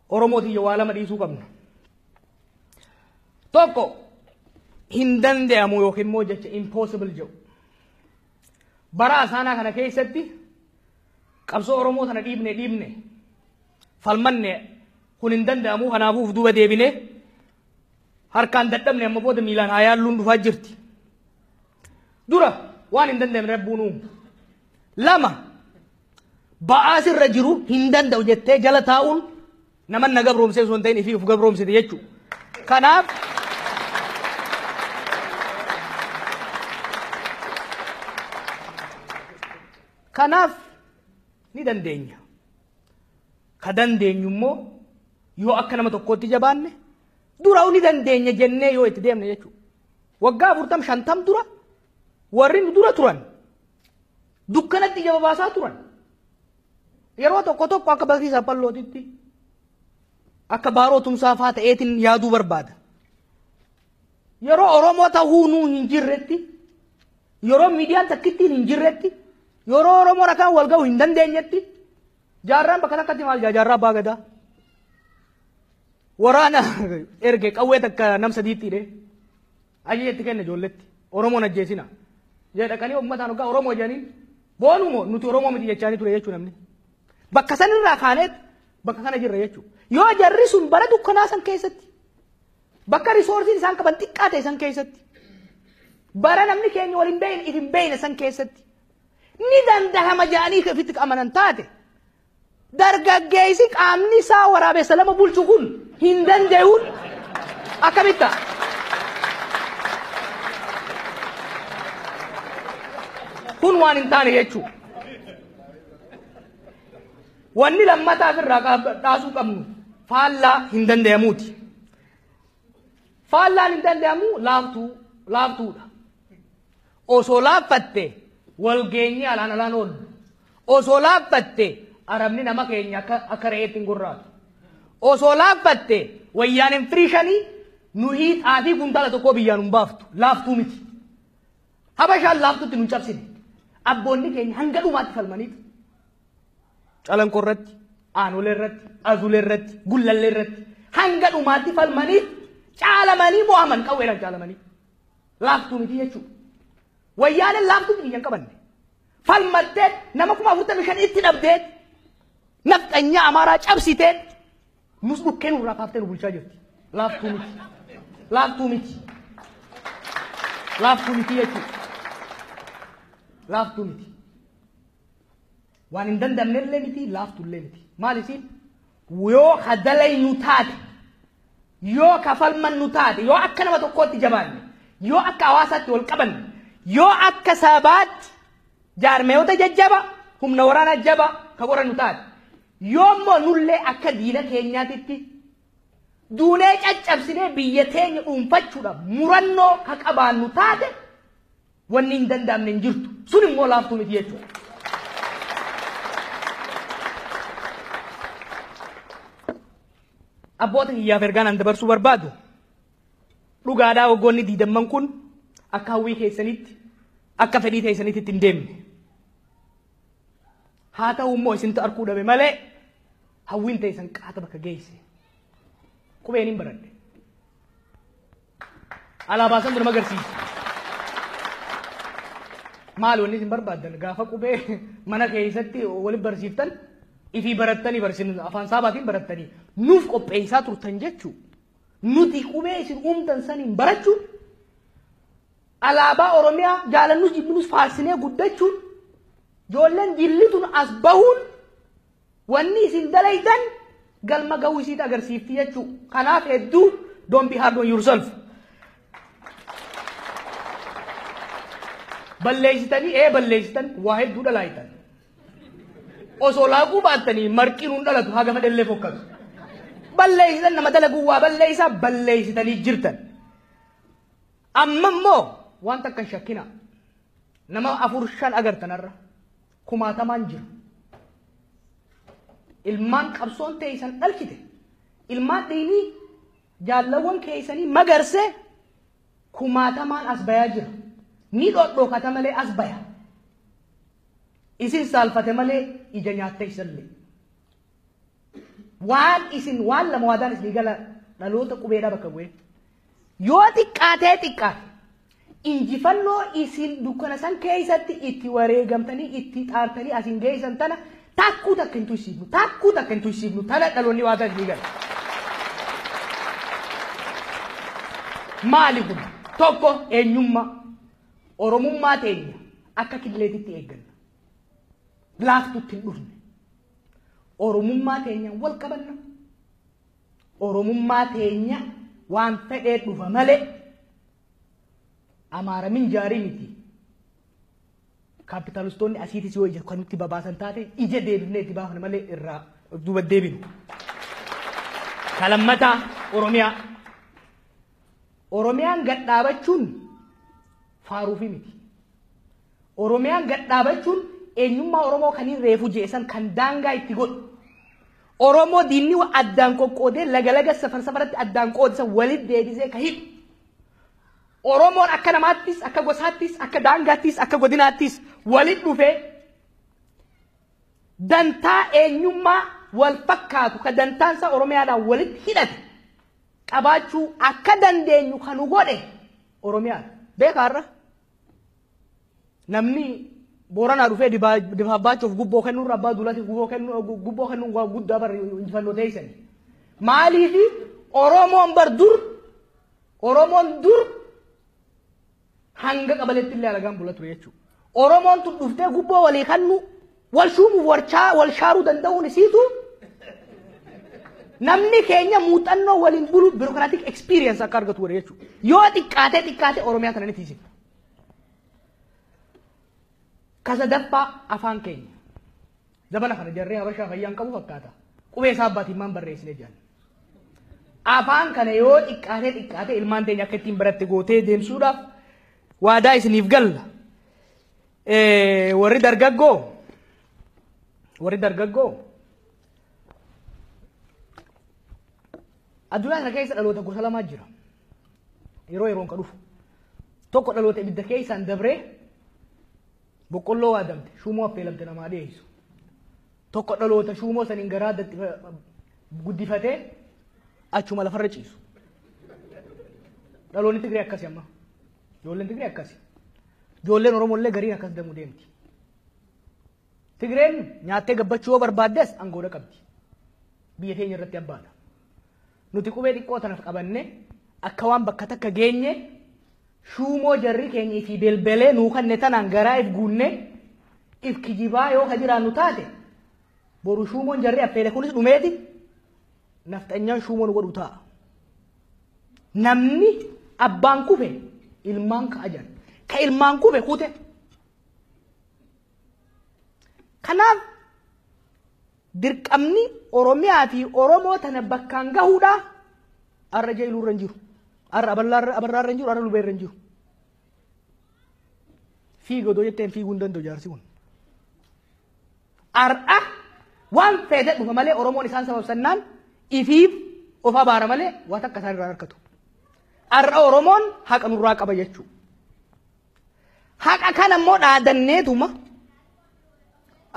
Oromooti yoo lama dhiisuu qabna. Tokko hin danda'amu yookiin immoo jecha impossible jedhu. Bara asaanaa kana keessatti qabsoo Oromoo sana dhiibne falmanne kun hin danda'amu kanaafuu duuba deebine harkaan dadhabne amma booda miilaan haa yaalluun dhufaa jirti. Dura waan hin danda'amne rabbuun uumu. Lama ba'aa sirra jiru hin danda'u jettee jala taa'uun nama na gabroomsee osoo hin ta'in ifii of gabroomsite jechuudha. Kanaaf ni dandeenya. Ka dandeenyu immoo yoo akka nama tokkootti jabaanne dura ni dandeenya jennee yoo itti deemne jechuudha. Waggaa 40-50 dura warri dura turan dukkanatti jaba baasaa turan. Yeroo tokko akka barsiisaa pallootitti akka baaroo tumsaa fa'aa ta'eetiin yaaduu barbaada. Yeroo Oromoo ta'uu nuu hin jirretti yeroo miidiyaan takkittiin hin jirretti yeroo Oromoo rakaan wal ga'u hin dandeenyetti jaarraan bakka takkatti maal jaarraa abbaa gadaa waraana erge qawwee takka nam sadiittidhe ajjeetti kenna ijoolletti Oromoon ajjeesina jedhaqanii uummataan hoggaa Oromoo jedhaniin boonumoo nuti Oromoo miti jechaanii ture jechuu namni bakka sanirraa kaaneet bakka kana jirra jechuudha. Yoo jarri sun bara dukkanaa san keessatti bakka risoorsiin isaan qaban xiqqaa ta'e san keessatti bara namni keenya waliin beeyne ittiin beeyne san keessatti ni dandahama jedhanii ofitti amanan taate dargaggeessi qaamni isaa waraabessa lama bulchu kun hin danda'uun akkamitta kun waan hin taane jechuudha. Wanni lammataa irraa dhaasuu qabnu faallaa hin danda'amuuti. Faallaan hin danda'amu laaftuudha. Osoo laaffatte walgeenyi alaan oolu. Osoo laaffatte arabni nama keenya akka re'eetti hin gurraatu. Osoo laaffatte wayyaan hin firiishanii nuyi xaafii kuntaala tokkoo biyyaan hin baaftu. Laaftuu miti. Habashaan laaftutti nu cabsine. Abboonni keenya hanga dhumaatti falmaniitu. Calanqoo irratti, aanolee irratti, azulee irratti, gullallee irratti hanga dhumaatti falmanii caalamanii mo'aman qawweedhaan caalamanii. Laaftuu miti jechuudha. Wayyaaleen laaftuutti biyyan qabanne. Falmattee nama 45 itti dhabdee nafxanyaa Amaaraa cabsitee nus dhukkee nurraa kaaftee nu bulchaa jirti. Laaftuu miti. Laaftuu miti. Laaftuu miti jechuudha. Laaftuu miti. Waan hin danda'amne illee miti laaftuu illee miti. Maal isiin yoo hadalay nu taate yoo kafalman nu taate yoo akka nama tokkootti jabaanne yoo akka hawaasaatti wal qabanne yoo akka sabaatti jaarmeeyota jajjaba humna waraana jaba ka qoran nu taate yoo immoo nullee akka diina keenyaatitti duunee caccabsinee biyya teenya dhuunfachuudhaaf murannoo ka qabaannu taate wanni hin danda'amne hin jirtu sun immoo laaftuu miti jechuudha. Abboota kiyyaaf ergaan an dabarsuu barbaadu dhugaadhaa waggoonni 20 kun akka hawwii keessanitti akka fedhii keessanitti hin deemne. Haa ta'u immoo isintu arkuu dhabe malee hawwiin teessan qaata bakka geesse. Qubeen hin baradhe. Alaabaa san duruma agarsiisa. Maal wanni isin barbaaddan gaafa qubee mana keessatti waliin barsiiftan ifii barattanii barsiin afaan saabaatiin barattanii nuuf qopheessaa turtan jechuu nuti qubee isin uumtan saniin barachuun alaabaa Oromiyaa jaalannus jibbinus faarsinee guddachuun ijoolleen jillituun as bahuun wanni isin dalaytan galma gahuu isiit agarsiifti jechuu. Kanaaf hedduu don't be hard on yourself. Balleessitanii balleessitan waa hedduu dalaaytan. Osoo laaquu baattanii marqiin hun dhalatu haga madallee fokkatu. Balleessitan nama dalaguu waa balleessitanii jirtan. Amma immoo waan takka hin shakkina. Nama 4-5 agartanarra kumaatamaan jiru. Ilmaan qabsoon teessan dhalchite. Ilmaan dhiinii jaallawwan keessanii magarsee kumaatamaan as bayaa jira. Ni dhodhookata malee as baya. Isin saalfate malee ija nyaatte isallee. waan isin waan lama waadaan isin gala dhaloota qubeedhaa bakka bu'e yoo xiqqaate injifannoo isin dukkana san keessatti itti wareegamtanii itti xaartanii asin geessan tana takkuu takka hin tuysiifnu tana dhaloonni waadaan isin gala maali kun tokko eenyummaa oromummaa teenya akka killeetitti eegganna laaftutti hin dhufne oromummaa teenya wal qabanna oromummaa teenya waan fedhee dhufa malee amaara min jaarii miti kaapitaalistoonni asiitis yoo ija kan itti babaasan taate ija deebifnee itti baafna malee irraa duuba deebinu kalammata oromiyaan gadhaabachuun faaruufi miti oromiyaan gadhaabachuun eenyummaa oromoo kaniin reefu jeesan kan daangaa itti godhu oromoo diinni addaan qoqqoodee lagalaga safaratti addaan qoodisan walit deebisee ka hidhu oromoon akka namaattis akka gosaattis akka daangaattis akka godinaattis walit dhufee dantaa eenyummaa wal fakkaatu ka dantaansa oromiyaadhaan walit hidhate qabaachuu akka dandeenyu kanu godhe oromiyaan beekaarra namni Borana dhufee dibaabachuuf gubboo kennuun abbaa duulati gubboo kennuun guddaa bar injifannoo teessan maaliifi oromoon dur hanga qabaletti illee alagaan bulatu jechuudha oromoon tun dhuftee gubboo walii kannu wal shuumuuf wal shaaruu danda'uun isiitu namni keenya muuxannoo waliin bulu bureaucratic experience akka argatu warra jechuudha yoo xiqqaate oromiyaa kana ni tiisifna kasa daffa afaan keenya zabana kana jarree habashaa fayyaan qabu fakkaata qubee isaa abbaatiin maan barreessine jedhan afaan kana yoo xiqqaate ilmaan teenya akka ittiin baratte gootee deemsuudhaaf waadaa isiniif galla warri dargaggoo addunyaa kana keessa dhaloota gosa lamaa jira yeroon ka dhufu tokko dhaloota ibidda keessaan dabree boqqolloo waadamte shuumoo affeelamte namaa dhiyeessu tokko dhaloota shuumoo saniin garaa guddifatee achuma lafarra ciisu dhaloonni Tigree akkasi amma ijoolleen Tigree akkasi ijoolleen Oromollee gariin akkas damuu deemti Tigreen nyaattee gabbachuu yoo barbaaddes aangoodha qabdi biyya teenya irratti abbaadha nuti qubee xiqqoo tanaaf qabanne akka waan bakka takka geenye shuumoo jarri keenya fi belbelee nuu kanne tanaan garaa if guunne if kijibaa yoo hajiraannu taate boru shuumoon jarri affeele kunis dhumeeti nafxanyaan shuumoon godhu ta'a namni abbaan kufe ilmaan ka ajan ka ilmaan kufe kute kanaaf dirqamni oromiyaa fi oromoo tana bakkaan gahuudha arra jeeluurra hin jiru arra abarraarra hin jiru arra lubeerra hin jiru fiigodoo jetteen fiiguu hin danda'u jaarsi kun ar'a waan fedhe dhufa malee oromoon isaan sababsannaan ifiif of abaara malee waan akka isaan irraa harkatu ar'a oromoon haqa nurraa qaba jechuu haqa kan ammoo dhaadanneetuma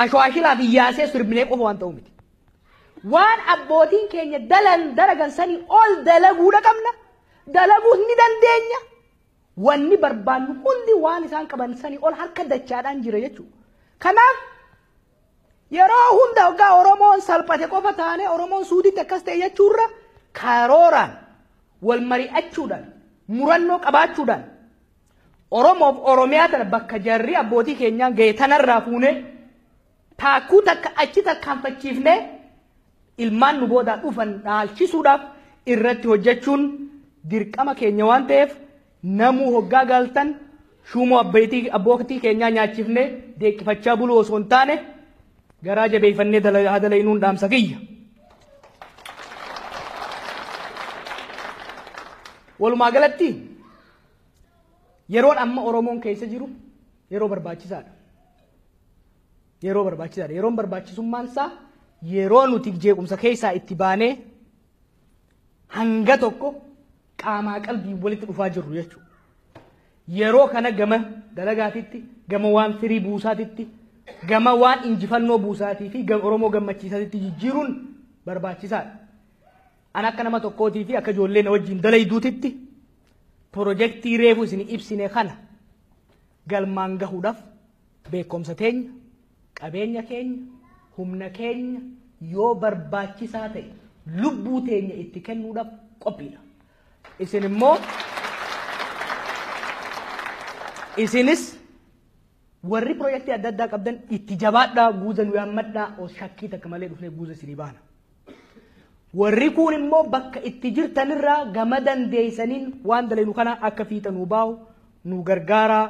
ashwaashilaa fi yaasee sirbinee qofa waan ta'u miti waan abbootiin keenya dalagan sanii ol dalaguudha qabna dalaguu ni dandeenya wanni barbaannu hundi waan isaan qaban sanii ol harka dachaadhaan jira jechuudha kanaaf yeroo hunda hoggaa oromoon salphate qofa taane oromoon suuditti akkas ta'e jechuurra karooraan wal mari'achuudhaan murannoo qabaachuudhaan oromoof oromiyaa tana bakka jarri abbootii keenyaan ga'e tanarraa fuune taakkuu takka achi tarkaanfachiifne ilmaan nu boodaa dhufan dhaalchisuudhaaf irratti hojjechuun dirqama keenya waan ta'eef namuu hoggaa galtan shuumoo abbootii keenyaa nyaachifne deeqqifachaa buluu osoo hin taane garaa jabeeffannee dalayinuun dhaamsa kiyya. Walumaa galatti yeroon amma Oromoon keessa jiru yeroo barbaachisaadha. Yeroon barbaachisummaan isaa yeroo nuti jeequmsa keessaa itti baanee hanga tokko qaamaa qalbii walitti dhufaa jirru jechuudha. Yeroo kana gama dalagaatitti, gama waan firii buusaatitti, gama waan injifannoo buusaatii fi gama Oromoo gammachiisaatitti jijjiiruun barbaachisaadha. An akka nama tokkootii fi akka ijoollee na wajjin dalayduutitti piroojeektii reefu isin ibsine kana galmaan gahuudhaaf beekumsa teenya, qabeenya keenya, humna keenya yoo barbaachisaa ta'e lubbuu teenya itti kennuudhaaf qophiidha. Isin immoo isinis warri piroojeektii adda addaa qabdan itti jabaadhaa guuza nu yaammadhaa oo shakkii takka malee dhufnee guuza isinii baana. Warri kun immoo bakka itti jirtanirraa gama dandeessaniin waan dalaynu kana akka fiixa nu baa'u nu gargaaraa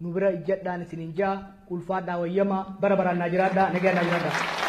nu bira ijjadhaan isinin jaa ulfaadhaa wayyamaa bara baraan naa jiraadhaa nagaa naa jiraadhaa.